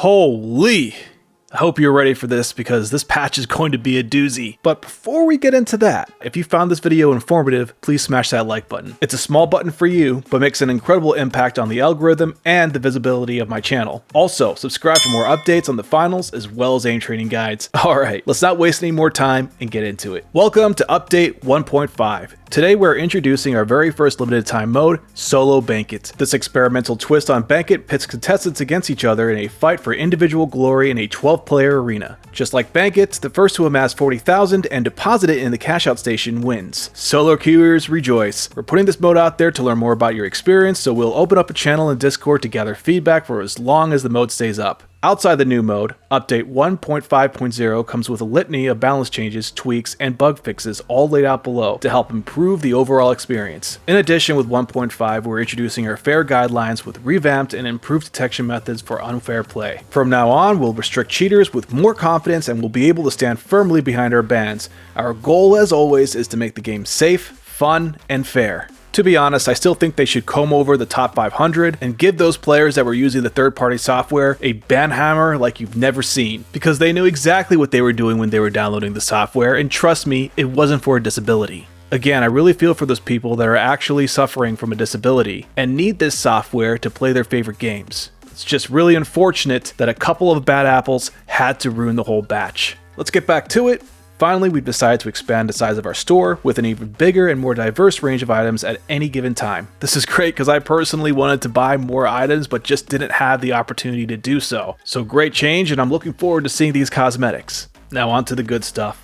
Holy! I hope you're ready for this because this patch is going to be a doozy. But before we get into that, if you found this video informative, please smash that like button. It's a small button for you, but makes an incredible impact on the algorithm and the visibility of my channel. Also, subscribe for more updates on the finals as well as aim training guides. Alright, let's not waste any more time and get into it. Welcome to update 1.5. Today we're introducing our very first limited time mode, Solo Bank It. This experimental twist on Bank It pits contestants against each other in a fight for individual glory in a 12-player arena. Just like Bank It, the first to amass 40,000 and deposit it in the cash out station wins. Solo queuers rejoice. We're putting this mode out there to learn more about your experience, so we'll open up a channel in Discord to gather feedback for as long as the mode stays up. Outside the new mode, update 1.5.0 comes with a litany of balance changes, tweaks, and bug fixes all laid out below to help improve the overall experience. In addition, with 1.5, we're introducing our fair guidelines with revamped and improved detection methods for unfair play. From now on, we'll restrict cheaters with more confidence and we'll be able to stand firmly behind our bans. Our goal, as always, is to make the game safe, fun, and fair. To be honest, I still think they should comb over the top 500 and give those players that were using the third-party software a ban hammer like you've never seen, because they knew exactly what they were doing when they were downloading the software, and trust me, it wasn't for a disability. Again, I really feel for those people that are actually suffering from a disability and need this software to play their favorite games. It's just really unfortunate that a couple of bad apples had to ruin the whole batch. Let's get back to it. Finally, we've decided to expand the size of our store with an even bigger and more diverse range of items at any given time. This is great because I personally wanted to buy more items but just didn't have the opportunity to do so. So great change, and I'm looking forward to seeing these cosmetics. Now on to the good stuff.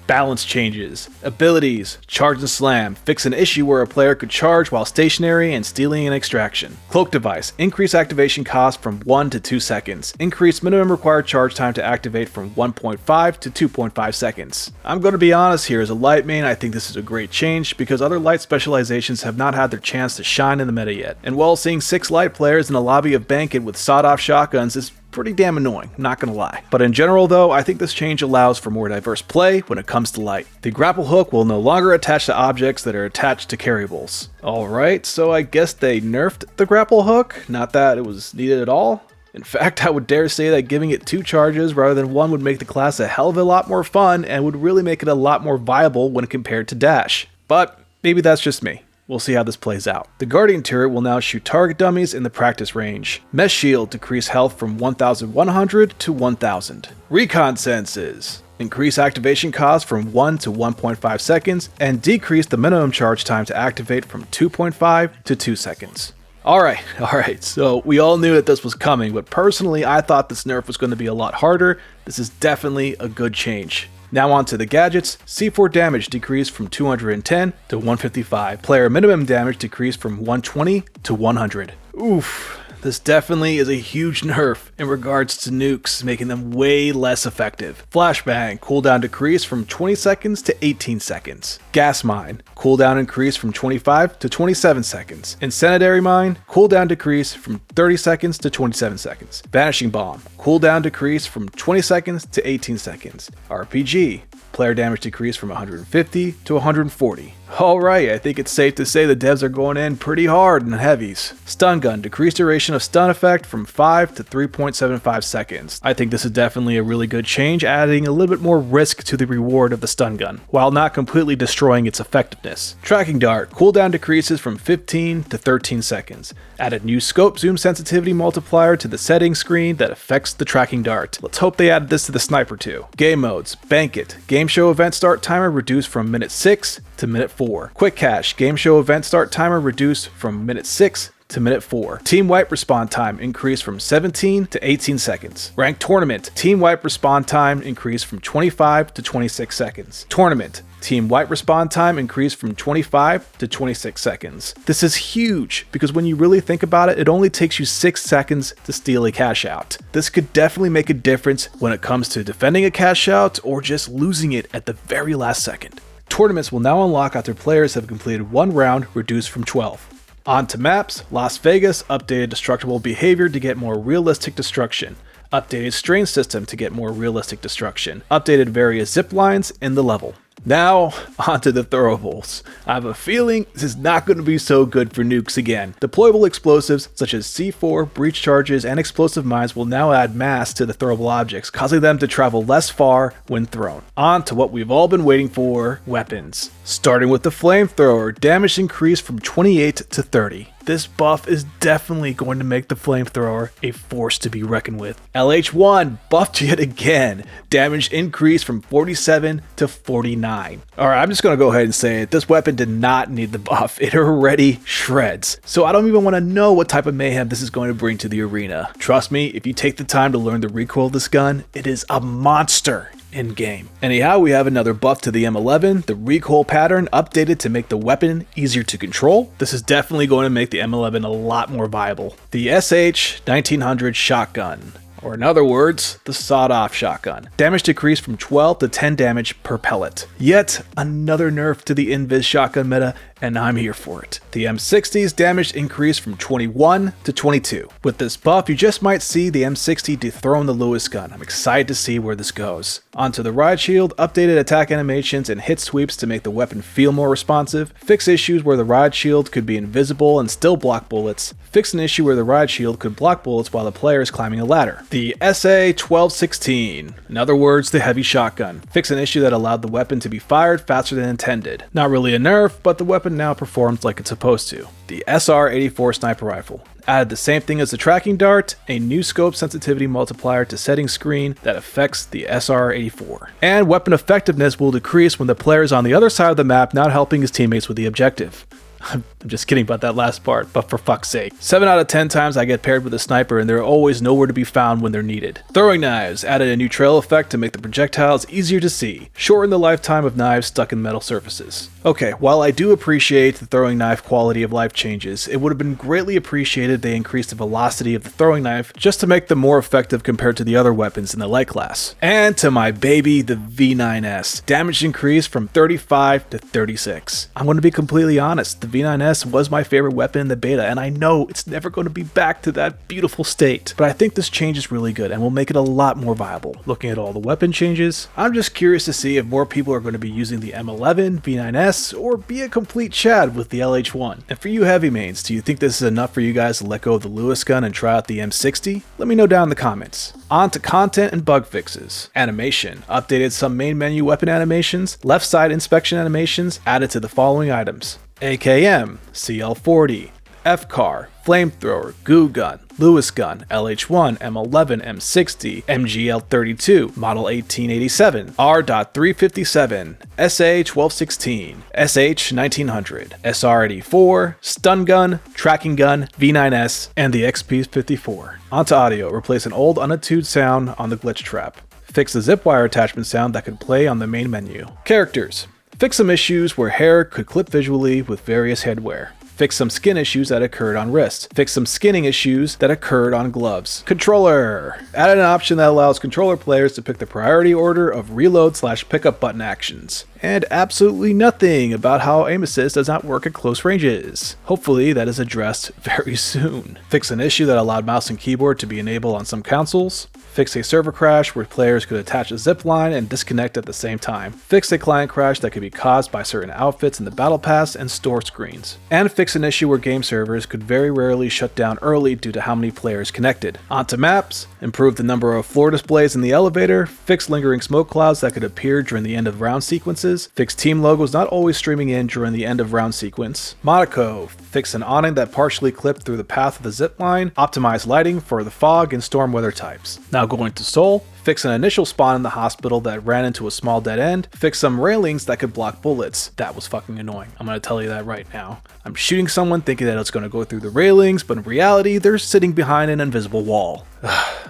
Balance changes, abilities, charge and slam, fix an issue where a player could charge while stationary and stealing an extraction. Cloak device, increase activation cost from 1 to 2 seconds. Increase minimum required charge time to activate from 1.5 to 2.5 seconds. I'm going to be honest here, as a light main, I think this is a great change because other light specializations have not had their chance to shine in the meta yet. And while seeing 6 light players in a lobby of Bank It with sawed-off shotguns is pretty damn annoying, not gonna lie. But in general though, I think this change allows for more diverse play when it comes to light. The grapple hook will no longer attach to objects that are attached to carryables. Alright, so I guess they nerfed the grapple hook, not that it was needed at all. In fact, I would dare say that giving it 2 charges rather than 1 would make the class a hell of a lot more fun and would really make it a lot more viable when compared to dash. But maybe that's just me. We'll see how this plays out. The Guardian turret will now shoot target dummies in the practice range. Mesh shield decrease health from 1,100 to 1,000. Recon senses increase activation cost from 1 to 1.5 seconds and decrease the minimum charge time to activate from 2.5 to 2 seconds. Alright, so we all knew that this was coming, but personally I thought this nerf was going to be a lot harder. This is definitely a good change. Now on to the gadgets. C4 damage decreased from 210 to 155. Player minimum damage decreased from 120 to 100. Oof, this definitely is a huge nerf in regards to nukes, making them way less effective. Flashbang, cooldown decrease from 20 seconds to 18 seconds. Gas mine, cooldown increase from 25 to 27 seconds. Incendiary mine, cooldown decrease from 30 seconds to 27 seconds. Vanishing bomb, cooldown decrease from 20 seconds to 18 seconds. RPG, player damage decrease from 150 to 140. Alright, I think it's safe to say the devs are going in pretty hard in heavies. Stun gun, decreased duration of stun effect from 5 to 3.75 seconds. I think this is definitely a really good change, adding a little bit more risk to the reward of the stun gun, while not completely destroying its effectiveness. Tracking dart, cooldown decreases from 15 to 13 seconds. Added new scope zoom sensitivity multiplier to the settings screen that affects the tracking dart. Let's hope they added this to the sniper too. Game modes, Bank It, game show event start timer reduced from minute 6 to minute 4. Quick cache, game show event start timer reduced from minute 6 to minute 4. Team wipe respawn time increased from 17 to 18 seconds. Ranked tournament, team wipe respawn time increased from 25 to 26 seconds. Tournament, team wipe respawn time increased from 25 to 26 seconds. This is huge because when you really think about it, it only takes you 6 seconds to steal a cash out. This could definitely make a difference when it comes to defending a cash out or just losing it at the very last second. Tournaments will now unlock after players have completed 1 round, reduced from 12. On to maps, Las Vegas updated destructible behavior to get more realistic destruction. Updated strain system to get more realistic destruction. Updated various zip lines in the level. Now, onto the throwables. I have a feeling this is not going to be so good for nukes again. Deployable explosives such as C4, breach charges, and explosive mines will now add mass to the throwable objects, causing them to travel less far when thrown. On to what we've all been waiting for, weapons. Starting with the flamethrower, damage increased from 28 to 30. This buff is definitely going to make the flamethrower a force to be reckoned with. LH1 buffed yet again. Damage increased from 47 to 49. Alright, I'm just going to go ahead and say it. This weapon did not need the buff. It already shreds. So I don't even want to know what type of mayhem this is going to bring to the arena. Trust me, if you take the time to learn the recoil of this gun, it is a monster in game. Anyhow, we have another buff to the M11, the recoil pattern updated to make the weapon easier to control. This is definitely going to make the M11 a lot more viable. The SH-1900 shotgun, or in other words, the sawed-off shotgun. Damage decreased from 12 to 10 damage per pellet. Yet another nerf to the invis shotgun meta, and I'm here for it. The M60's damage increased from 21 to 22. With this buff, you just might see the M60 dethrone the Lewis gun. I'm excited to see where this goes. Onto the ride shield, updated attack animations and hit sweeps to make the weapon feel more responsive. Fix issues where the ride shield could be invisible and still block bullets. Fix an issue where the ride shield could block bullets while the player is climbing a ladder. The SA-1216, in other words, the heavy shotgun. Fix an issue that allowed the weapon to be fired faster than intended. Not really a nerf, but the weapon now performs like it's supposed to. The SR-84 sniper rifle. Added the same thing as the tracking dart, a new scope sensitivity multiplier to setting screen that affects the SR-84. And weapon effectiveness will decrease when the player is on the other side of the map not helping his teammates with the objective. I'm just kidding about that last part, but for fuck's sake. 7 out of 10 times I get paired with a sniper and they're always nowhere to be found when they're needed. Throwing knives added a new trail effect to make the projectiles easier to see. Shorten the lifetime of knives stuck in metal surfaces. Okay, while I do appreciate the throwing knife quality of life changes, it would have been greatly appreciated if they increased the velocity of the throwing knife just to make them more effective compared to the other weapons in the light class. And to my baby, the V9S. Damage increased from 35 to 36. I'm going to be completely honest, the V9S was my favorite weapon in the beta, and I know it's never going to be back to that beautiful state, but I think this change is really good and will make it a lot more viable. Looking at all the weapon changes, I'm just curious to see if more people are going to be using the M11, V9S, or be a complete Chad with the LH1. And for you heavy mains, do you think this is enough for you guys to let go of the Lewis gun and try out the M60? Let me know down in the comments. On to content and bug fixes. Animation. Updated some main menu weapon animations, left side inspection animations, added to the following items: AKM, CL40, FCAR, Flamethrower, Goo Gun, Lewis Gun, LH1, M11, M60, MGL32, Model 1887, R.357, SA-1216, SH-1900, SR-84, Stun Gun, Tracking Gun, V9S, and the XP-54. Onto audio. Replace an old unattuned sound on the glitch trap. Fix the zip wire attachment sound that could play on the main menu. Characters. Fix some issues where hair could clip visually with various headwear. Fix some skin issues that occurred on wrists. Fix some skinning issues that occurred on gloves. Controller. Added an option that allows controller players to pick the priority order of reload/pickup button actions. And absolutely nothing about how aim assist does not work at close ranges. Hopefully that is addressed very soon. Fix an issue that allowed mouse and keyboard to be enabled on some consoles. Fix a server crash where players could attach a zip line and disconnect at the same time. Fix a client crash that could be caused by certain outfits in the battle pass and store screens. And fix an issue where game servers could very rarely shut down early due to how many players connected. Onto maps. Improve the number of floor displays in the elevator. Fix lingering smoke clouds that could appear during the end of round sequences. Fix team logos not always streaming in during the end of round sequence. Monaco. Fix an awning that partially clipped through the path of the zip line. Optimize lighting for the fog and storm weather types. Now going to Seoul. Fix an initial spawn in the hospital that ran into a small dead end. Fix some railings that could block bullets. That was fucking annoying. I'm gonna tell you that right now. I'm shooting someone thinking that it's gonna go through the railings, but in reality, they're sitting behind an invisible wall.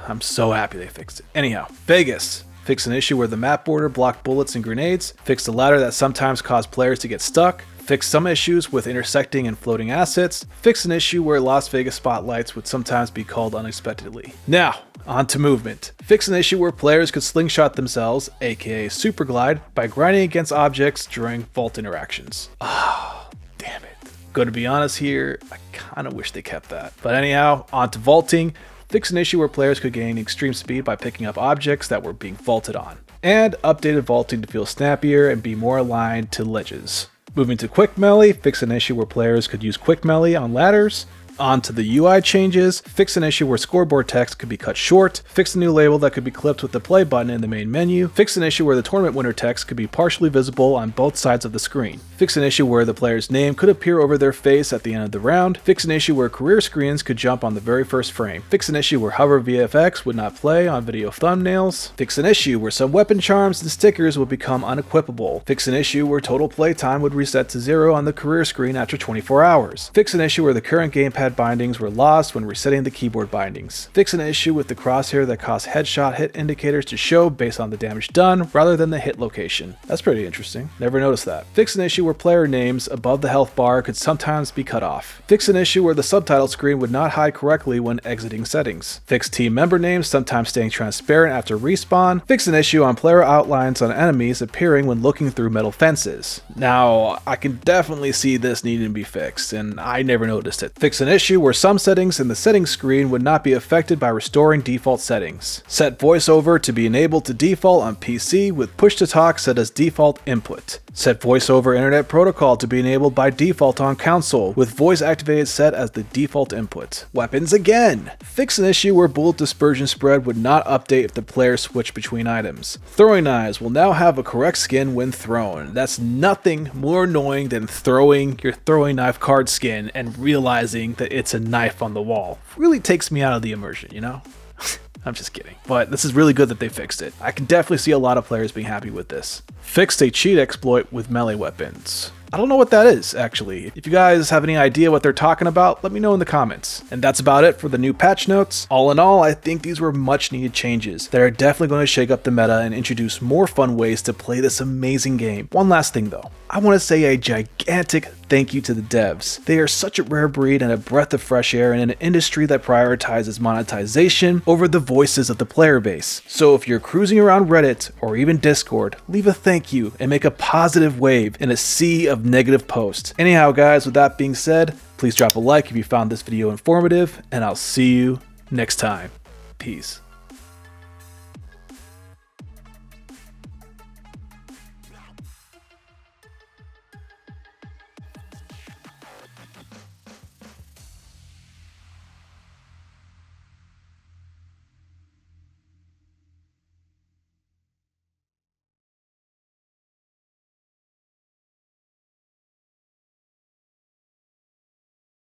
I'm so happy they fixed it. Anyhow, Vegas. Fix an issue where the map border blocked bullets and grenades. Fix the ladder that sometimes caused players to get stuck. Fix some issues with intersecting and floating assets. Fix an issue where Las Vegas spotlights would sometimes be called unexpectedly. Now, on to movement. Fix an issue where players could slingshot themselves, aka super glide, by grinding against objects during vault interactions. Damn it. Gonna be honest here, I kinda wish they kept that. But anyhow, on to vaulting. fix an issue where players could gain extreme speed by picking up objects that were being vaulted on, and updated vaulting to feel snappier and be more aligned to ledges. Moving to quick melee, fix an issue where players could use quick melee on ladders. On to the UI changes, fix an issue where scoreboard text could be cut short, fix a new label that could be clipped with the play button in the main menu, fix an issue where the tournament winner text could be partially visible on both sides of the screen, fix an issue where the player's name could appear over their face at the end of the round, fix an issue where career screens could jump on the very first frame, fix an issue where hover VFX would not play on video thumbnails, fix an issue where some weapon charms and stickers would become unequipable, fix an issue where total play time would reset to 0 on the career screen after 24 hours, fix an issue where the current gamepad bindings were lost when resetting the keyboard bindings. Fix an issue with the crosshair that caused headshot hit indicators to show based on the damage done rather than the hit location. That's pretty interesting. Never noticed that. Fix an issue where player names above the health bar could sometimes be cut off. Fix an issue where the subtitle screen would not hide correctly when exiting settings. Fix team member names sometimes staying transparent after respawn. Fix an issue on player outlines on enemies appearing when looking through metal fences. Now, I can definitely see this needing to be fixed, and I never noticed it. Fix an issue where some settings in the settings screen would not be affected by restoring default settings. Set voiceover to be enabled to default on PC with push to talk set as default input. Set voice over internet protocol to be enabled by default on console with voice activated set as the default input. Weapons again! Fix an issue where bullet dispersion spread would not update if the player switched between items. Throwing knives will now have a correct skin when thrown. That's nothing more annoying than throwing your throwing knife card skin and realizing that it's a knife on the wall. Really takes me out of the immersion, you know? I'm just kidding. But this is really good that they fixed it. I can definitely see a lot of players being happy with this. Fixed a cheat exploit with melee weapons. I don't know what that is, actually. If you guys have any idea what they're talking about, let me know in the comments. And that's about it for the new patch notes. All in all, I think these were much needed changes that are definitely going to shake up the meta and introduce more fun ways to play this amazing game. One last thing though. I want to say a gigantic thank you to the devs. They are such a rare breed and a breath of fresh air in an industry that prioritizes monetization over the voices of the player base. So if you're cruising around Reddit or even Discord, leave a thank you and make a positive wave in a sea of negative posts. Anyhow guys, with that being said, please drop a like if you found this video informative, and I'll see you next time. Peace.